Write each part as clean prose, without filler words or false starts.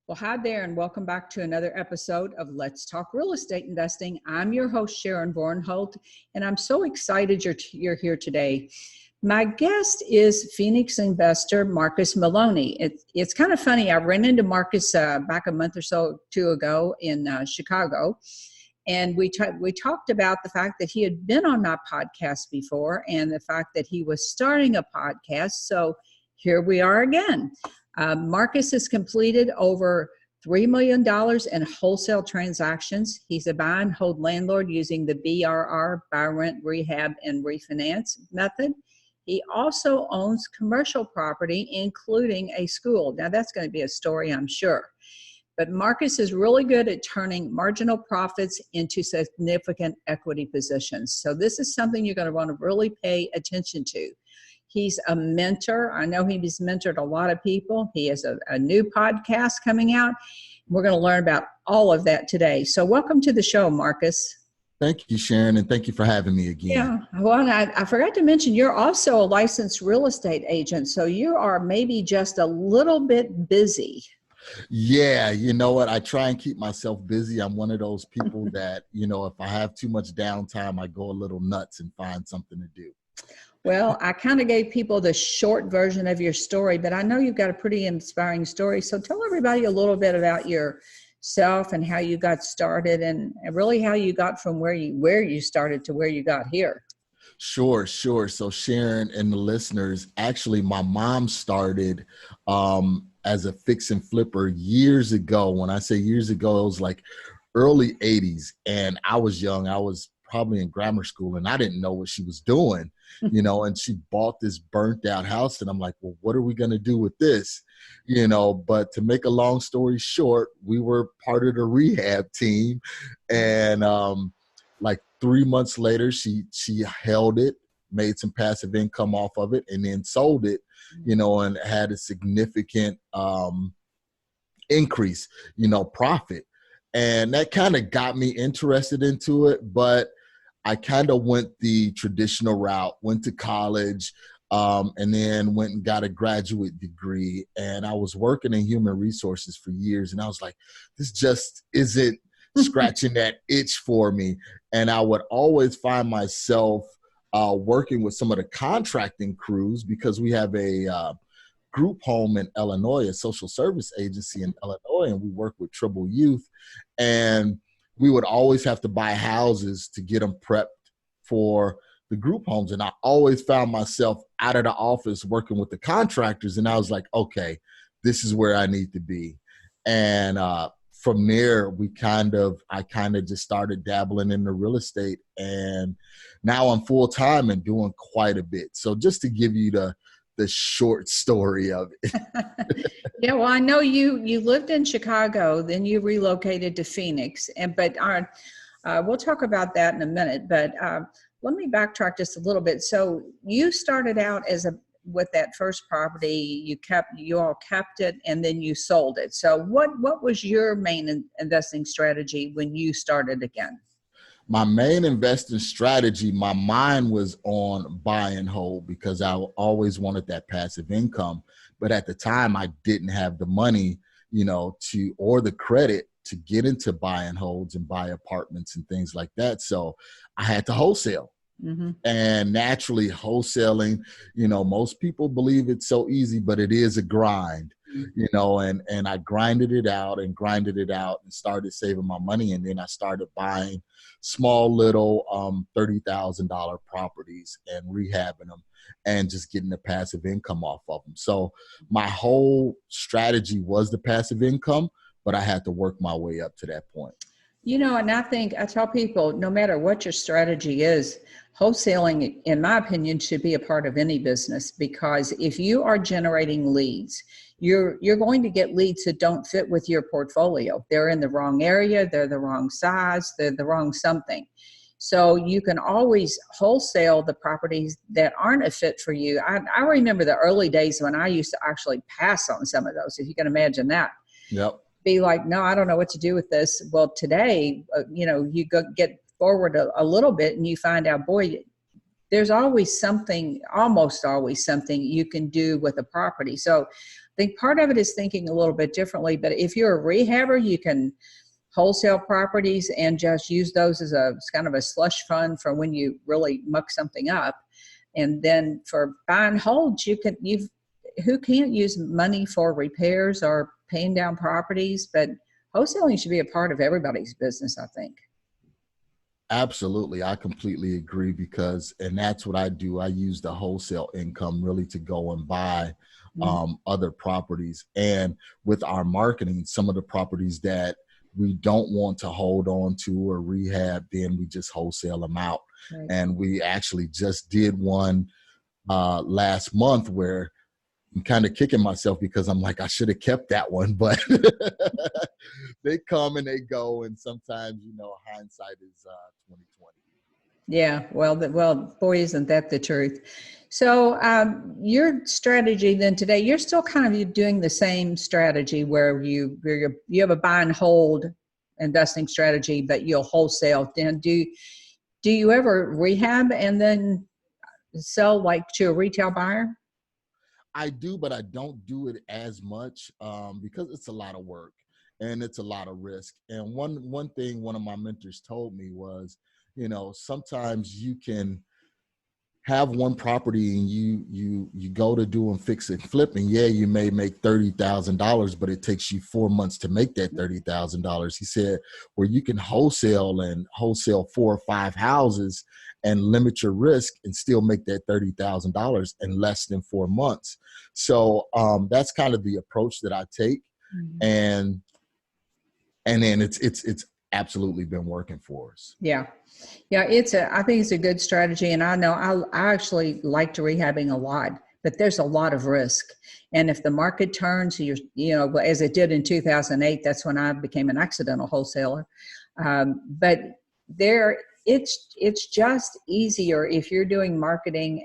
Well, hi there, and welcome back to another episode of Let's Talk Real Estate Investing. I'm your host, Sharon Vornholt, and I'm so excited you're here today. My guest is Phoenix investor Marcus Maloney. It's kind of funny. I ran into Marcus back a month or two ago in Chicago, and we talked about the fact that he had been on my podcast before and the fact that he was starting a podcast. So here we are again. Marcus has completed over $3 million in wholesale transactions. He's a buy and hold landlord using the BRR, buy, rent, rehab, and refinance method. He also owns commercial property, including a school. Now, that's going to be a story, I'm sure. But Marcus is really good at turning marginal profits into significant equity positions. So this is something you're going to want to really pay attention to. He's a mentor. I know he's mentored a lot of people. He has a new podcast coming out. We're going to learn about all of that today. So welcome to the show, Marcus. Thank you, Sharon, and thank you for having me again. Yeah, well, I forgot to mention, you're also a licensed real estate agent, so you are maybe just a little bit busy. Yeah, you know what? I try and keep myself busy. I'm one of those people that, if I have too much downtime, I go a little nuts and find something to do. Well, I kind of gave people the short version of your story, but I know you've got a pretty inspiring story. So tell everybody a little bit about yourself and how you got started and really how you got from where you started to where you got here. Sure. So Sharon and the listeners, actually, my mom started as a fix and flipper years ago. When I say years ago, it was like early 80s. And I was young. I was probably in grammar school and I didn't know what she was doing, and she bought this burnt out house and I'm like, well, what are we going to do with this? But to make a long story short, we were part of the rehab team. And like 3 months later, she held it, made some passive income off of it, and then sold it, and had a significant increase, profit. And that kind of got me interested into it, but I kind of went the traditional route, went to college, and then went and got a graduate degree. And I was working in human resources for years. And I was like, this just isn't scratching that itch for me. And I would always find myself working with some of the contracting crews because we have a group home in Illinois, a social service agency in Illinois, and we work with troubled youth. And we would always have to buy houses to get them prepped for the group homes. And I always found myself out of the office working with the contractors. And I was like, okay, this is where I need to be. And from there, I kind of just started dabbling in the real estate. And now I'm full time and doing quite a bit. So just to give you the short story of it. Yeah, well, I know you lived in Chicago, then you relocated to Phoenix, but we'll talk about that in a minute. But let me backtrack just a little bit. So you started out with that first property. You all kept it, and then you sold it. So what was your main investing strategy when you started again? My main investing strategy, my mind was on buy and hold because I always wanted that passive income. But at the time, I didn't have the money, or the credit to get into buy and holds and buy apartments and things like that. So I had to wholesale. Mm-hmm. And naturally, wholesaling, most people believe it's so easy, but it is a grind. And I grinded it out and started saving my money. And then I started buying small little $30,000 properties and rehabbing them and just getting the passive income off of them. So my whole strategy was the passive income, but I had to work my way up to that point. And I tell people, no matter what your strategy is, wholesaling, in my opinion, should be a part of any business, because if you are generating leads, you're going to get leads that don't fit with your portfolio. They're in the wrong area, they're the wrong size, they're the wrong something. So you can always wholesale the properties that aren't a fit for you. I remember the early days when I used to actually pass on some of those, if you can imagine that. Yep. Be like, no, I don't know what to do with this. Well, today, you get forward a little bit and you find out, boy, there's almost always something you can do with a property. So think part of it is thinking a little bit differently. But if you're a rehabber, you can wholesale properties and just use those as a kind of a slush fund for when you really muck something up. And then for buy and holds, who can't use money for repairs or paying down properties, but wholesaling should be a part of everybody's business, I think. Absolutely. I completely agree and that's what I do. I use the wholesale income really to go and buy other properties. And with our marketing, some of the properties that we don't want to hold on to or rehab, then we just wholesale them out. Right. And we actually just did one last month where I'm kind of kicking myself because I'm like, I should have kept that one, but they come and they go. And sometimes, hindsight is 2020. Yeah. Well, boy, isn't that the truth? So your strategy then today, you're still kind of doing the same strategy where you have a buy and hold investing strategy, but you'll wholesale. Then do you ever rehab and then sell like to a retail buyer? I do, but I don't do it as much because it's a lot of work and it's a lot of risk. And one thing one of my mentors told me was, sometimes you can have one property and you go to do and fix and flip, and yeah, you may make $30,000, but it takes you 4 months to make that $30,000. He said, where you can wholesale 4 or 5 houses and limit your risk and still make that $30,000 in less than 4 months. So that's kind of the approach that I take, and then it's absolutely been working for us. Yeah. I think it's a good strategy. And I know I actually like to rehabbing a lot, but there's a lot of risk. And if the market turns, as it did in 2008, that's when I became an accidental wholesaler. But it's just easier if you're doing marketing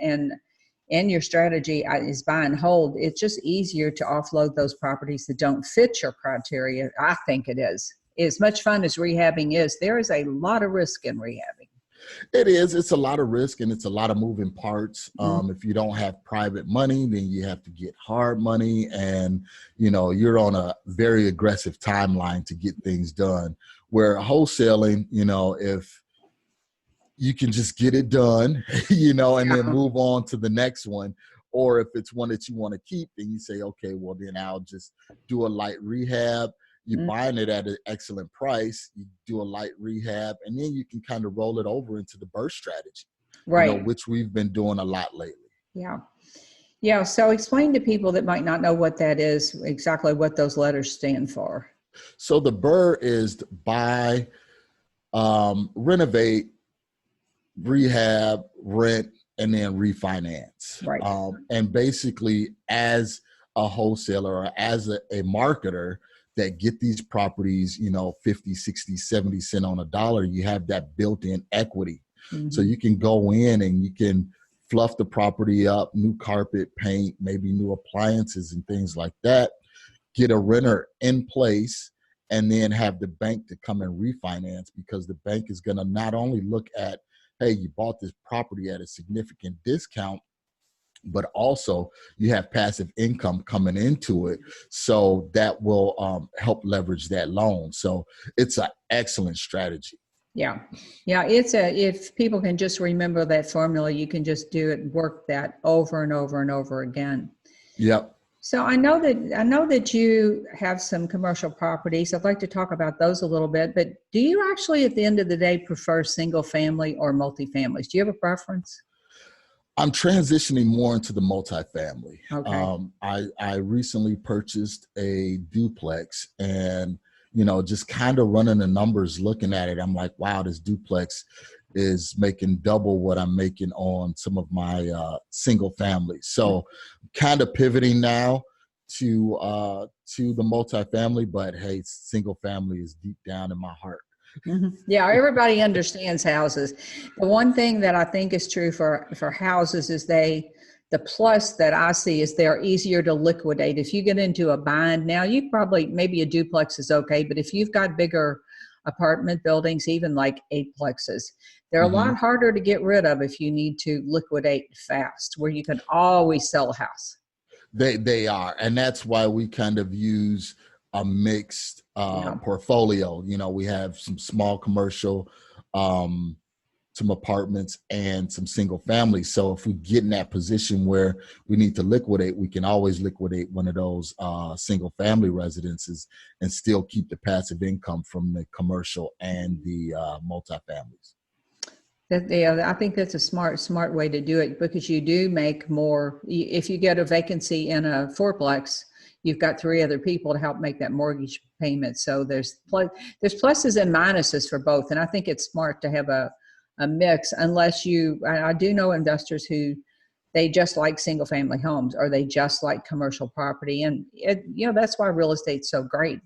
and your strategy is buy and hold. It's just easier to offload those properties that don't fit your criteria. I think it is. As much fun as rehabbing is, there is a lot of risk in rehabbing. It is. It's a lot of risk and it's a lot of moving parts. If you don't have private money, then you have to get hard money, and you're on a very aggressive timeline to get things done. Where wholesaling, if you can just get it done, and then move on to the next one. Or if it's one that you want to keep, then you say, okay, well then I'll just do a light rehab. You're buying it at an excellent price. You do a light rehab, and then you can kind of roll it over into the burst strategy, right? Which we've been doing a lot lately. Yeah. So explain to people that might not know what that is, exactly what those letters stand for. So the BRRRR is buy, renovate, rehab, rent, and then refinance. Right. And basically, as a wholesaler or as a marketer that get these properties, 50, 60, 70 cents on a dollar, you have that built-in equity. So you can go in and you can fluff the property up, new carpet, paint, maybe new appliances and things like that, get a renter in place, and then have the bank to come and refinance, because the bank is going to not only look at, hey, you bought this property at a significant discount, but also you have passive income coming into it. So that will help leverage that loan. So it's an excellent strategy. Yeah. If people can just remember that formula, you can just work that over and over and over again. Yep. So I know that you have some commercial properties. I'd like to talk about those a little bit, but do you actually at the end of the day prefer single family or multifamilies? Do you have a preference? I'm transitioning more into the multifamily. Okay. I recently purchased a duplex, and just kind of running the numbers, looking at it, I'm like, wow, this duplex is making double what I'm making on some of my single family. So kind of pivoting now to the multifamily, but hey, single family is deep down in my heart. Yeah, everybody understands houses. The one thing that I think is true for houses is the plus that I see is they're easier to liquidate. If you get into a bind now, maybe a duplex is okay, but if you've got bigger apartment buildings, even like eightplexes, they're a lot harder to get rid of if you need to liquidate fast, where you can always sell a house. They are, and that's why we kind of use a mixed Yeah. portfolio. You know, we have some small commercial, um, some apartments, and some single families. So if we get in that position where we need to liquidate, we can always liquidate one of those single family residences and still keep the passive income from the commercial and the multifamilies. Yeah, I think that's a smart way to do it, because you do make more. If you get a vacancy in a fourplex, you've got three other people to help make that mortgage payment. So there's pluses and minuses for both. And I think it's smart to have a mix, unless I do know investors who, they just like single family homes, or they just like commercial property. And that's why real estate's so great.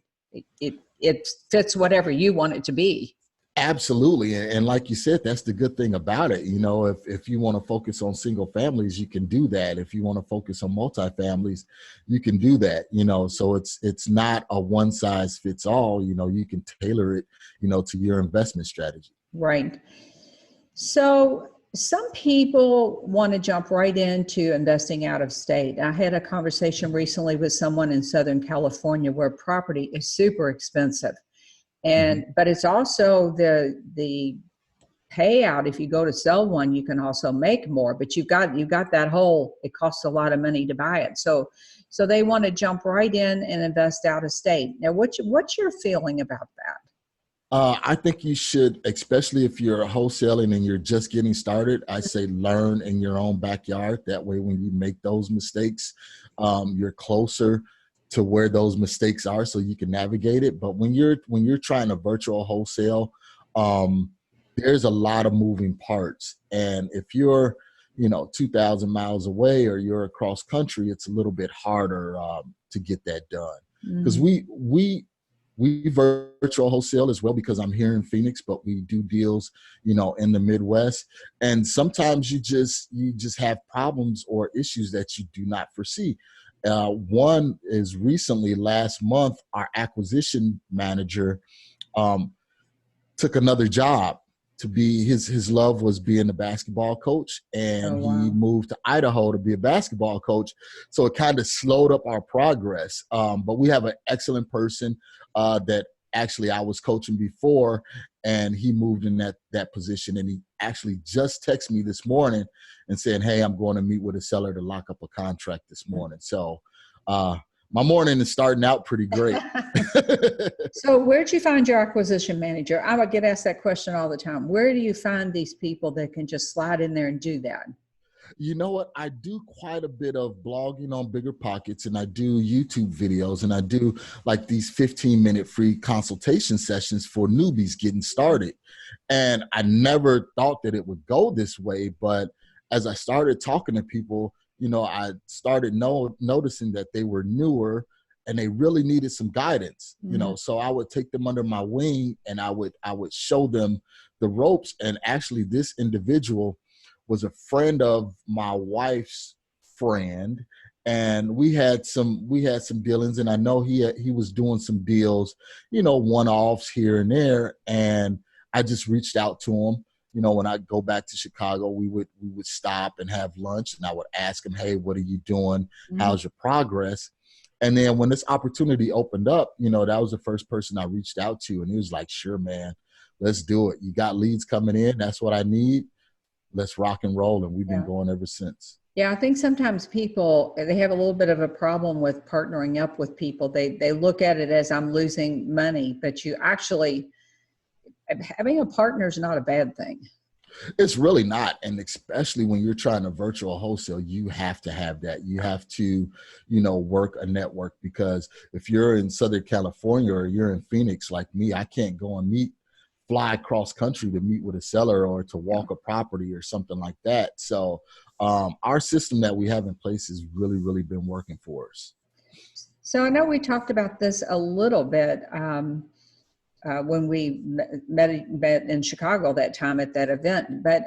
It fits whatever you want it to be. Absolutely. And like you said, that's the good thing about it. You know, if you want to focus on single families, you can do that. If you want to focus on multifamilies, you can do that, so it's not a one size fits all. You can tailor it, to your investment strategy. Right. So some people want to jump right into investing out of state. I had a conversation recently with someone in Southern California where property is super expensive. But it's also the payout. If you go to sell one, you can also make more, but you've got that whole, it costs a lot of money to buy it. So they want to jump right in and invest out of state. Now, what's your feeling about that? I think you should, especially if you're wholesaling and you're just getting started, I say learn in your own backyard. That way, when you make those mistakes, you're closer to where those mistakes are, so you can navigate it. But when you're trying to virtual wholesale, there's a lot of moving parts. And if you're 2,000 miles away or you're across country, it's a little bit harder to get that done. Because we virtual wholesale as well, because I'm here in Phoenix, but we do deals, in the Midwest. And sometimes you just have problems or issues that you do not foresee. One is recently, last month, our acquisition manager took another job. To be his love was being a basketball coach, and he moved to Idaho to be a basketball coach. So it kind of slowed up our progress. But we have an excellent person that actually I was coaching before, and he moved in that position. And he actually just texted me this morning and saying, "Hey, I'm going to meet with a seller to lock up a contract this morning." So my morning is starting out pretty great. So where'd you find your acquisition manager? I would get asked that question all the time. Where do you find these people that can just slide in there and do that? You know what? I do quite a bit of blogging on Bigger Pockets, and I do YouTube videos, and I do like these 15-minute free consultation sessions for newbies getting started. And I never thought that it would go this way, but as I started talking to people, I started noticing that they were newer and they really needed some guidance, so I would take them under my wing and I would show them the ropes. And actually this individual was a friend of my wife's friend, and we had some dealings, and I know he was doing some deals, one-offs here and there. And I just reached out to him. When I go back to Chicago, we would stop and have lunch, and I would ask him, "Hey, what are you doing? How's your progress?" And then when this opportunity opened up, that was the first person I reached out to. And he was like, "Sure, man, let's do it. You got leads coming in. That's what I need. Let's rock and roll." And we've been going ever since. Yeah, I think sometimes people, they have a little bit of a problem with partnering up with people. They look at it as, I'm losing money, but you actually, having a partner is not a bad thing. It's really not. And especially when you're trying to virtual wholesale, you have to have that. You have to, work a network, because if you're in Southern California or you're in Phoenix like me, I can't go and fly across country to meet with a seller or to walk a property or something like that. So our system that we have in place has really, really been working for us. So I know we talked about this a little bit when we met in Chicago that time at that event. But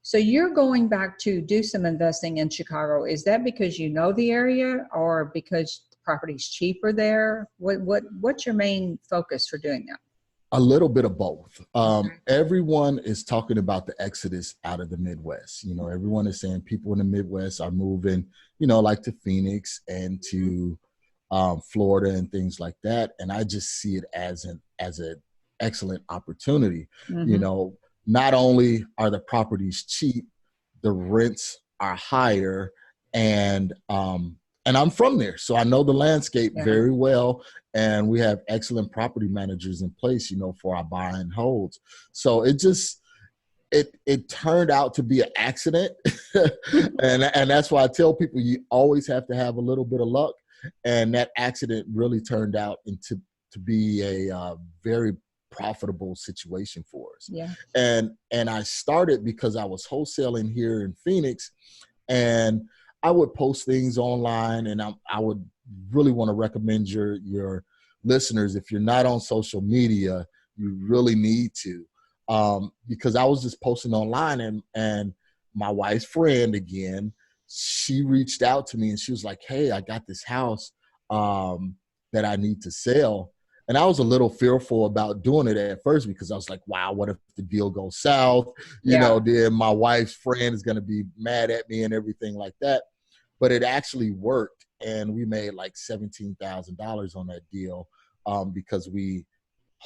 so you're going back to do some investing in Chicago. Is that because you know the area, or because the property's cheaper there? What's your main focus for doing that? A little bit of both. Okay. Everyone is talking about the exodus out of the Midwest. You know, everyone is saying people in the Midwest are moving, you know, like to Phoenix and to Florida and things like that. And I just see it as an excellent opportunity. You Mm-hmm. know, not only are the properties cheap, the rents are higher, and I'm from there, so I know the landscape Yeah. very well, and we have excellent property managers in place, you know, for our buy and holds. So it turned out to be an accident, and that's why I tell people you always have to have a little bit of luck, and that accident really turned out to be a very profitable situation for us. Yeah. And I started because I was wholesaling here in Phoenix, and I would post things online, and I would really want to recommend your listeners, if you're not on social media, you really need to, because I was just posting online, and my wife's friend, again, she reached out to me and she was like, "Hey, I got this house that I need to sell." And I was a little fearful about doing it at first because I was like, wow, what if the deal goes south? You Yeah. know, then my wife's friend is going to be mad at me and everything like that. But it actually worked. And we made like $17,000 on that deal because we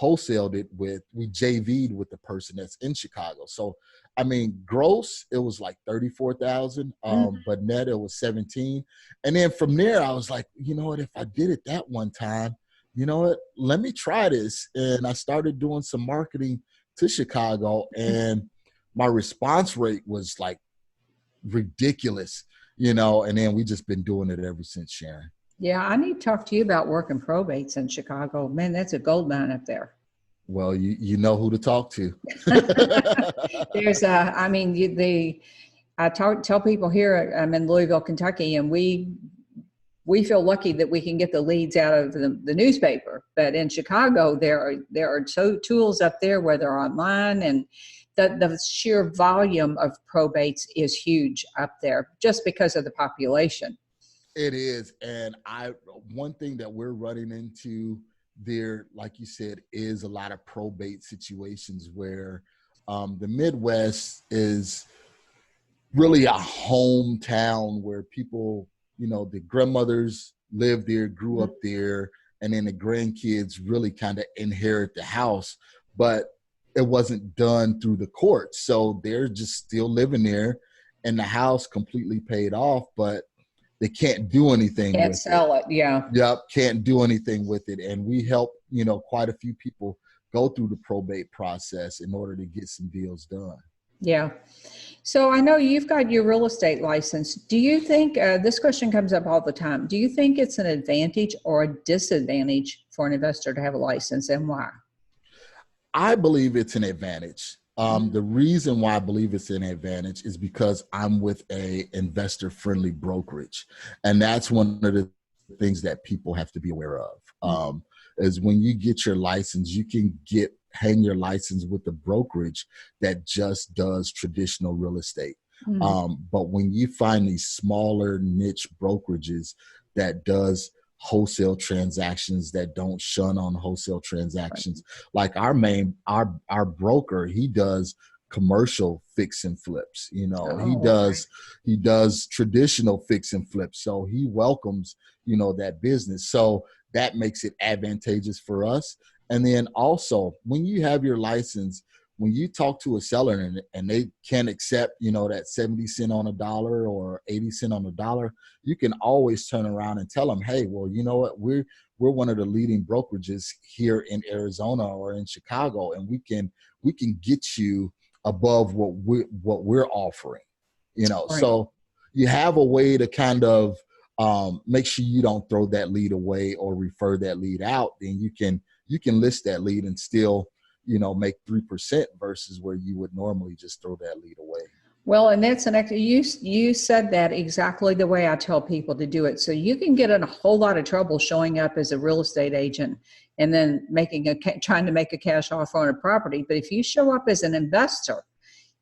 we JV'd with the person that's in Chicago. So, I mean, gross, it was like 34,000, Mhm. but net it was 17. And then from there, I was like, you know what, if I did it that one time, you know what, let me try this. And I started doing some marketing to Chicago, and my response rate was like ridiculous, you know, and then we just been doing it ever since, Sharon. Yeah, I need to talk to you about working probates in Chicago. Man, that's a gold mine up there. Well, you know who to talk to. There's I mean, I tell people here, I'm in Louisville, Kentucky, and we feel lucky that we can get the leads out of the newspaper. But in Chicago, there are tools up there where they're online, and the sheer volume of probates is huge up there just because of the population. It is. And one thing that we're running into there, like you said, is a lot of probate situations where the Midwest is really a hometown where people, you know, the grandmothers lived there, grew up there, and then the grandkids really kind of inherit the house. But it wasn't done through the courts. So they're just still living there, and the house completely paid off, but they can't do anything Can't with it. sell it. Yeah. Yep, can't do anything with it. And we help, you know, quite a few people go through the probate process in order to get some deals done. Yeah. So I know you've got your real estate license. Do you think this question comes up all the time? Do you think it's an advantage or a disadvantage for an investor to have a license, and why? I believe it's an advantage. Mhm. The reason why I believe it's an advantage is because I'm with a investor-friendly brokerage, and that's one of the things that people have to be aware of. Is when you get your license, you can hang your license with the brokerage that just does traditional real estate. Mhm. But when you find these smaller niche brokerages that does wholesale transactions, that don't shun on wholesale Right. transactions, like our broker, he does commercial fix and flips, you know, Oh, okay. he does traditional fix and flips, so he welcomes, you know, that business. So that makes it advantageous for us. And then also, when you have your license, when you talk to a seller and they can't accept, you know, that 70 cent on a dollar or 80 cent on a dollar, you can always turn around and tell them, hey, well, you know what, we're one of the leading brokerages here in Arizona or in Chicago, and we can get you above what we're offering, you know. Right. So you have a way to kind of make sure you don't throw that lead away or refer that lead out. Then you can list that lead and still, you know, make 3% versus where you would normally just throw that lead away. Well, and that's you said that exactly the way I tell people to do it. So you can get in a whole lot of trouble showing up as a real estate agent and then trying to make a cash offer on a property. But if you show up as an investor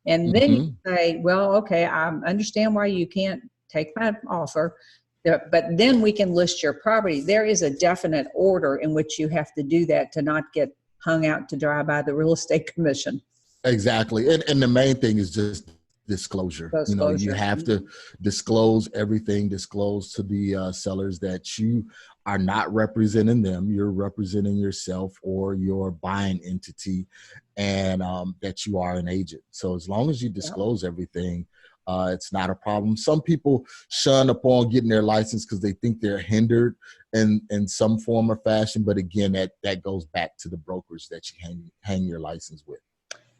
and then you Mm-hmm. say, well, okay, I understand why you can't take my offer, but then we can list your property. There is a definite order in which you have to do that to not get hung out to dry by the real estate commission. Exactly. And the main thing is just disclosure. You know, you have to disclose everything, disclose to the sellers that you are not representing them. You're representing yourself or your buying entity, and that you are an agent. So as long as you disclose everything, it's not a problem. Some people shun upon getting their license because they think they're hindered in some form or fashion. But again, that goes back to the brokers that you hang your license with.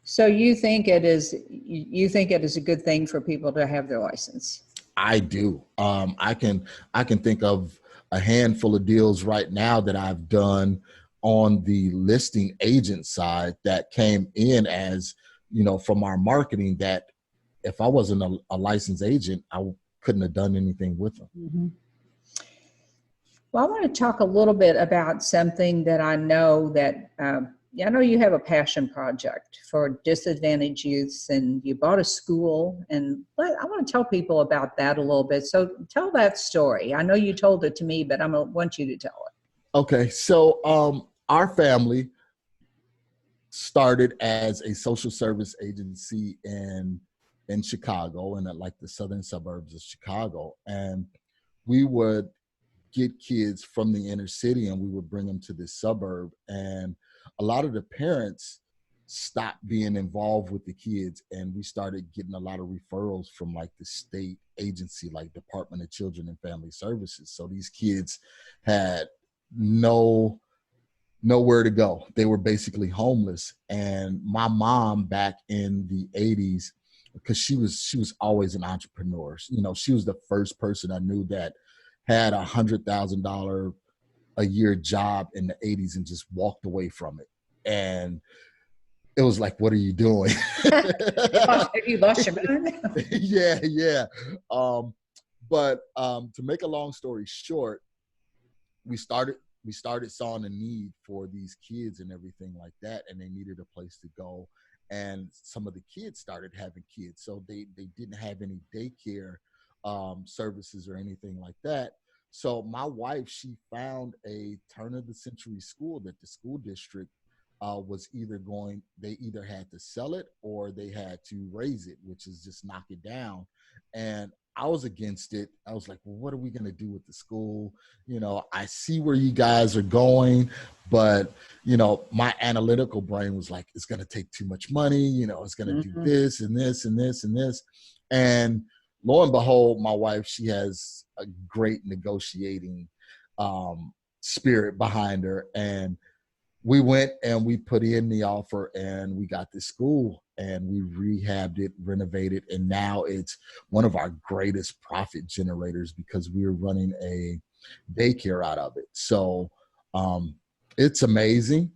So you think it is a good thing for people to have their license? I do. I can think of a handful of deals right now that I've done on the listing agent side that came in as, you know, from our marketing, that if I wasn't a licensed agent, I couldn't have done anything with them. Mm-hmm. Well, I want to talk a little bit about something that I know that I know you have a passion project for disadvantaged youths, and you bought a school, and I want to tell people about that a little bit. So tell that story. I know you told it to me, but I want you to tell it. Okay. So our family started as a social service agency in Chicago, and like the southern suburbs of Chicago. And we would get kids from the inner city and we would bring them to this suburb. And a lot of the parents stopped being involved with the kids, and we started getting a lot of referrals from like the state agency, like Department of Children and Family Services. So these kids had nowhere to go. They were basically homeless. And my mom, back in the 80s, because she was always an entrepreneur. You know, she was the first person I knew that had $100,000 a year job in the 80s and just walked away from it. And it was like, what are you doing? Have you lost your mind? Yeah. But to make a long story short, we started sawing a need for these kids and everything like that, and they needed a place to go. And some of the kids started having kids, so they didn't have any daycare services or anything like that. So my wife, she found a turn of the century school that the school district was they either had to sell it or they had to raise it, which is just knock it down. And I was against it. I was like, well, what are we going to do with the school? You know, I see where you guys are going, but, you know, my analytical brain was like, it's going to take too much money. You know, it's going to do this and this and this and this. And lo and behold, my wife, she has a great negotiating spirit behind her. And we went and we put in the offer and we got this school and we rehabbed it, renovated, and now it's one of our greatest profit generators because we're running a daycare out of it. So it's amazing.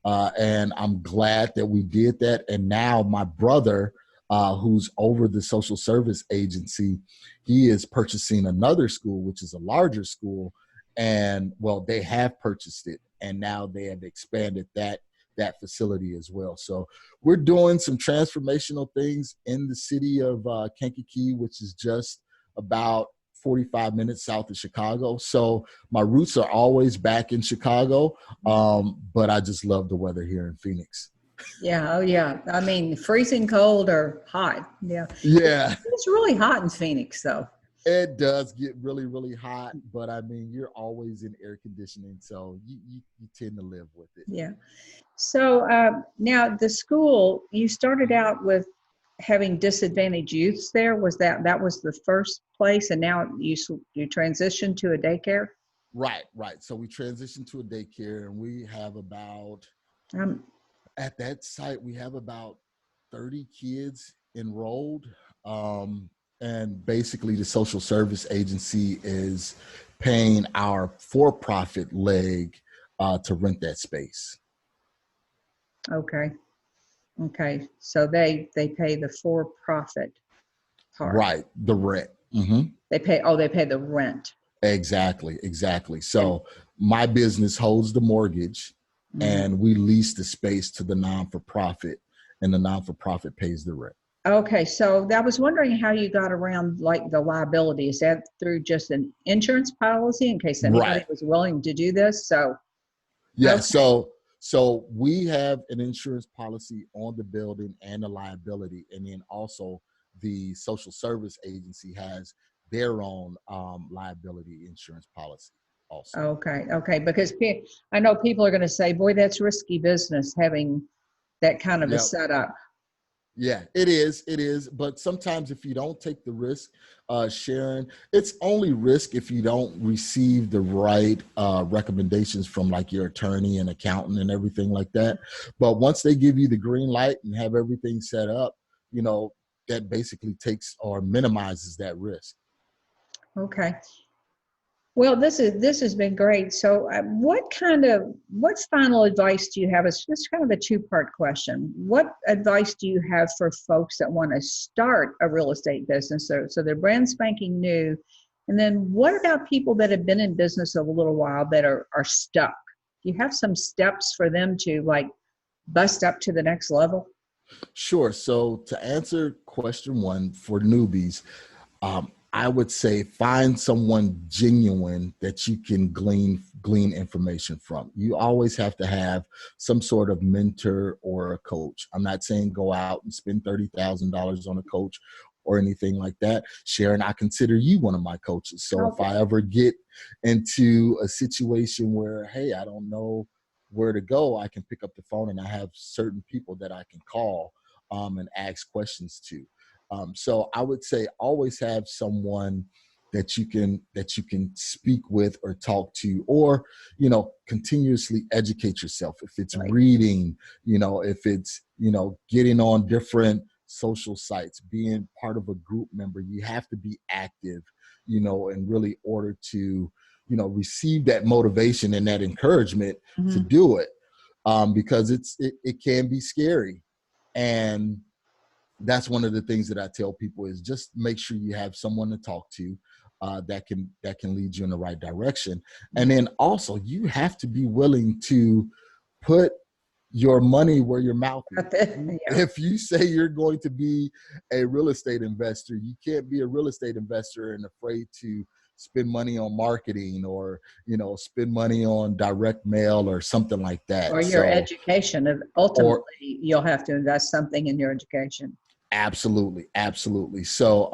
And I'm glad that we did that. And now my brother, who's over the social service agency, he is purchasing another school, which is a larger school. And well, they have purchased it, and now they have expanded that facility as well. So we're doing some transformational things in the city of Kankakee, which is just about 45 minutes south of Chicago. So my roots are always back in Chicago, but I just love the weather here in Phoenix. Yeah. Oh, yeah. I mean, freezing cold or hot. Yeah. Yeah. It's really hot in Phoenix, though. It does get really, really hot, but I mean, you're always in air conditioning, so you tend to live with it. Yeah. So now the school, you started out with having disadvantaged youths there. Was that was the first place, and now you transitioned to a daycare? Right. So we transitioned to a daycare, and we have about at that site we have about 30 kids enrolled. And basically the social service agency is paying our for-profit leg to rent that space. Okay. So they pay the for-profit part. Right. The rent. Mm-hmm. They pay the rent. Exactly. So my business holds the mortgage, and we lease the space to the non-for-profit, and the non-for-profit pays the rent. Okay, so I was wondering how you got around like the liability. Is that through just an insurance policy in case anybody was willing to do this? So yeah, okay. so So we have an insurance policy on the building and the liability. And then also the social service agency has their own liability insurance policy also. Okay. Because I know people are going to say, boy, that's risky business having that kind of a Yep. setup. Yeah, it is. It is. But sometimes if you don't take the risk, Sharon, it's only risk if you don't receive the right recommendations from like your attorney and accountant and everything like that. But once they give you the green light and have everything set up, that basically takes or minimizes that risk. Okay. Well, this has been great. So, what's final advice do you have? It's just kind of a two-part question. What advice do you have for folks that want to start a real estate business? So they're brand spanking new. And then what about people that have been in business a little while that are stuck? Do you have some steps for them to like bust up to the next level? Sure. So to answer question one for newbies, I would say find someone genuine that you can glean information from. You always have to have some sort of mentor or a coach. I'm not saying go out and spend $30,000 on a coach or anything like that. Sharon, I consider you one of my coaches. So Okay. if I ever get into a situation where, hey, I don't know where to go, I can pick up the phone and I have certain people that I can call and ask questions to. So I would say always have someone that you can speak with or talk to, or continuously educate yourself. If it's Right. reading, if it's getting on different social sites, being part of a group member, you have to be active, in really order to receive that motivation and that encouragement to Mhm. do it, because it can be scary. And that's one of the things that I tell people is just make sure you have someone to talk to that can lead you in the right direction. And then also you have to be willing to put your money where your mouth is. Yeah. If you say you're going to be a real estate investor, you can't be a real estate investor and afraid to spend money on marketing or spend money on direct mail or something like that. Or your So education. or Ultimately, you'll have to invest something in your education. Absolutely. So,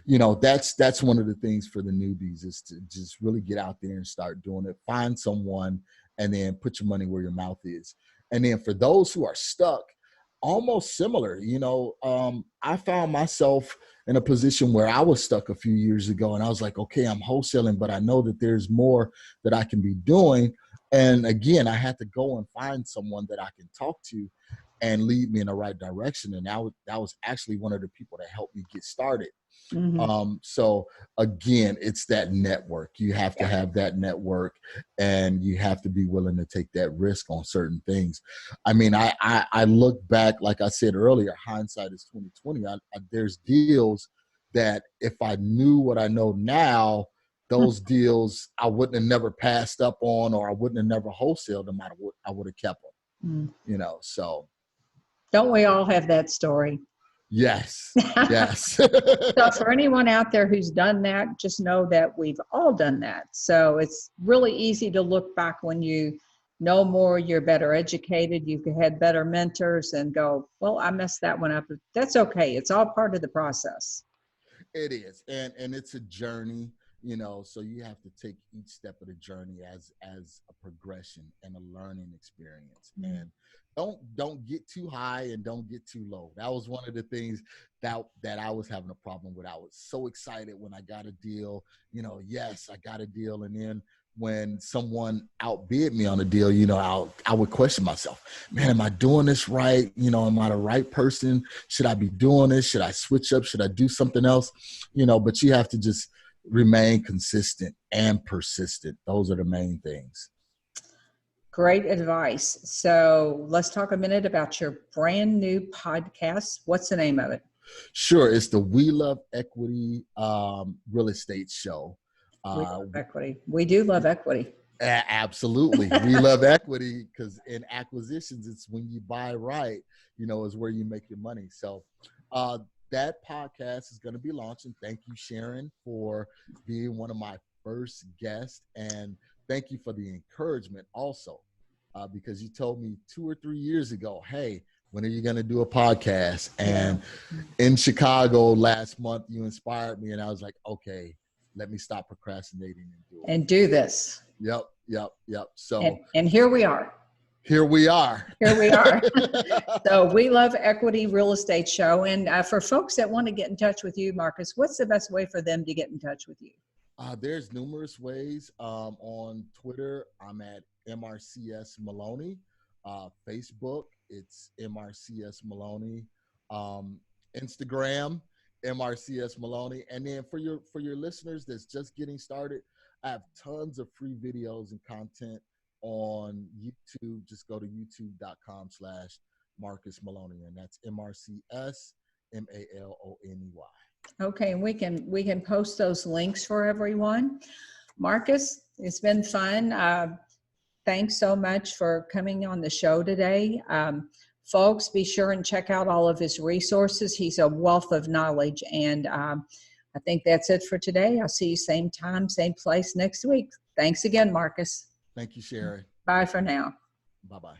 that's one of the things for the newbies is to just really get out there and start doing it. Find someone and then put your money where your mouth is. And then for those who are stuck, almost similar, I found myself in a position where I was stuck a few years ago and I was like, okay, I'm wholesaling, but I know that there's more that I can be doing. And again, I had to go and find someone that I can talk to and lead me in the right direction. And that was actually one of the people that helped me get started. Mm-hmm. So again, it's that network. You have to Yeah. have that network and you have to be willing to take that risk on certain things. I mean, I look back, like I said earlier, hindsight is 2020. There's deals that if I knew what I know now, those deals I wouldn't have never passed up on, or I wouldn't have never wholesaled them. I would have kept them, so. Don't we all have that story? Yes. So for anyone out there who's done that, just know that we've all done that. So it's really easy to look back when you know more, you're better educated, you've had better mentors, and go, well, I messed that one up. That's okay. It's all part of the process. It is, and it's a journey, so you have to take each step of the journey as a progression and a learning experience. And don't get too high and don't get too low. That was one of the things that I was having a problem with. I was so excited when I got a deal, yes, I got a deal, and then when someone outbid me on a deal, I would question myself, man, am I doing this right? Am I the right person? Should I be doing this? Should I switch up? Should I do something else? But you have to just remain consistent and persistent. Those are the main things. Great advice. So let's talk a minute about your brand new podcast. What's the name of it? Sure. It's the We Love Equity real estate show. We love equity. We do love equity. Absolutely. We love equity because in acquisitions, it's when you buy right, is where you make your money. So that podcast is going to be launching. Thank you, Sharon, for being one of my first guests. And thank you for the encouragement also. because you told me 2 or 3 years ago, hey, when are you going to do a podcast? And in Chicago last month, you inspired me, and I was like, okay, let me stop procrastinating and do it. And do this. Yep. So and here we are. Here we are. So we love Equity Real Estate Show. And for folks that want to get in touch with you, Marcus, what's the best way for them to get in touch with you? There's numerous ways. On Twitter, I'm at MRCS Maloney. Facebook, it's MRCS Maloney. Instagram, MRCS Maloney. And then for your listeners that's just getting started, I have tons of free videos and content on YouTube. Just go to youtube.com/Marcus Maloney, and that's MRCS Maloney. Okay, and we can post those links for everyone. Marcus, it's been fun. Thanks so much for coming on the show today. Folks, be sure and check out all of his resources. He's a wealth of knowledge. And I think that's it for today. I'll see you same time, same place next week. Thanks again, Marcus. Thank you, Sharon. Bye for now. Bye-bye.